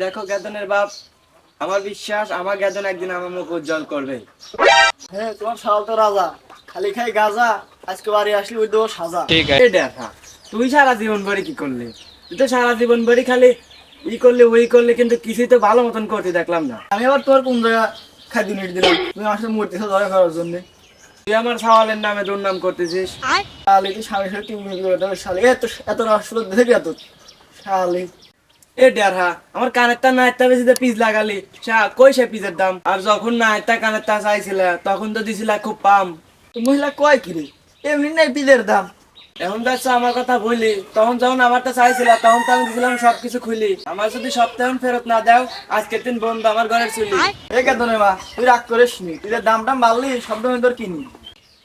দেখো গেদনের বাপ, আমার বিশ্বাস আমার গেদন একদিন আমার মুখ উজ্জ্বল করবে। হ্যাঁ, তোমার শাল তো রাজা, খালি খাই গাজা। আজকে বাড়ি আসলি ওই দেবো সাজা। এই দেখা, তুই সারা জীবন ভরে কি করলি? তুই তো সারা জীবন ভরে খালি ই করলি ওই করলি, কিন্তু কিছুই তো ভালো মতন করতে দেখলাম না। আমি আবার তোর কোন জায়গা খাদ্য নিয়ে দিলাম? তুমি আমার সাথে মূর্তি ধরা করার জন্য তুই আমার সাওয়ালের নামে দুর্নাম করতেছিস। শালি তুই স্বামীর সাথে টিভি করে শালি এত এত রাষ্ট্র দেখবি এত শালি। এ ডেরহা, আমার কানের তার নাইটটা বেশি পিস লাগালি, কই সে পিসের দাম? আর যখন নাইটটা কানের তা চাইছিল তখন তো দিছিলা খুব পাম। মহিলা কয় কি রে, এমনি নাই পিজের দাম। এখন যাচ্ছে আমার কথা বললি, তখন যখন আমারটা চাইছিল তখন তো আমি দিছিলাম সবকিছু খুলি। আমার যদি সপ্তাহ ফেরত না দাও, আজকের দিন বন্ধ আমার ঘরের চুলি। এ কেতনে মা, তুই রাগ করিস নি, পিজের দাম টাম বাড়লি শব্দ আমি তোর কিনি।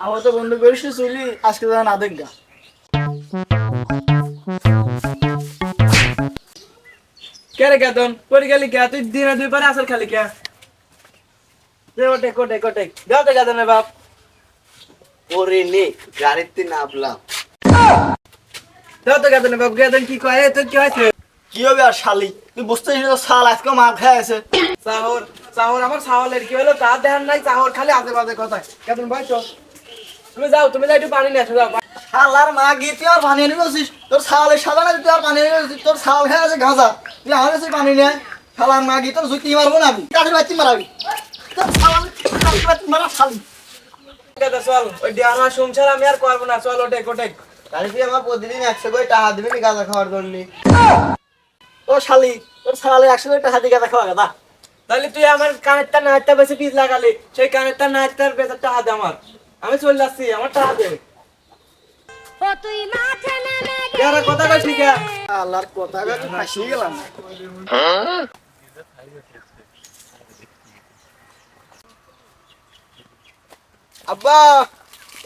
আমার তো বন্ধু করিস নি চুলি, আজকে তো না দেখ গা। কে রে গেদন, পরি গেলি কে? তুই দিনে দুই পারে আসল খালি কে? দে ওটে কোটে কোটে দাও তো গেদনের বাপ। ওরে নে, গাড়িতে নামলাম। দাও তো গেদনের বাপ। গেদন কি কয়? তোর কি হয়েছে? কি হবে আর শালি, তুই বুঝতেছিস না শাল আজকে মার খায় আছে। চাহর চাহর আমার ছাওয়ালের কি হলো তা ধ্যান নাই। চাহর খালি আজে বাজে কথা। গেদন ভাই তো তুমি যাও, তুমি যাও একটু পানি নিয়ে আসো যাও। শালার মা গিয়ে তুই আর পানি এনে বলছিস, তোর শালের সাদা না তুই আর পানি এনে বলছিস, তোর শাল খায় আছে গাঁজা, তুই আমার কাছে পানি নেয়। শালার মা গিয়ে তোর জুতি মারবো না আমি, কাঠের বাচ্চি মারাবি তোর কাঠের বাচ্চি মারা শালি। গেদা চল, ওই ডিয়ানা সংসার আমি আর করবো না, চল ওটে কোটে। তাহলে তুই আমার প্রতিদিন 100 করে টাকা দিবি নি গাঁজা খাওয়ার জন্য? ও শালি, তোর শালে 100 করে টাকা দিয়ে গাঁজা খাওয়া গাদা। তাহলে তুই আমার কানেরটা নাচটা বেশি পিস লাগালি, সেই কানেরটা নাচটার বেচার টাকা দে আমার। আমি চলে যাচ্ছি, আমার টাকা দে। ও তুই মাঠে নেমে ডিয়ানা কথা কই ঠিক আছে? আল্লাহর কথা গাছ ফাঁসিয়ে গেলাম। আব্বা,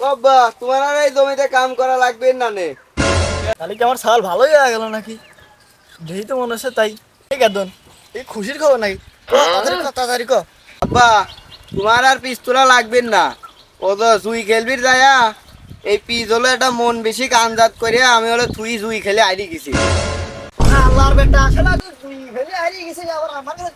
ও আব্বা, তোমার আর এই জমিতে কাম করা লাগবে না নে? তাহলে কি আমার শাল ভালোই হয়ে গেল নাকি? যেই তো মনে হচ্ছে তাই। ঠিক আছে, এই খুশির খবর নাকি? তাড়াতাড়ি ক। আব্বা, তোমার আর পিস্তলা লাগবে না। ও তো জুই খেলবির যায়া এই পিস হলো একটা মন বেশি কানজাত করে আমি হলো তুই জুই খেলে আইডি গেছি। আল্লাহর বেটা আসলে তুই ভেবে হারিয়ে গেছিস আবার আমার কাছে।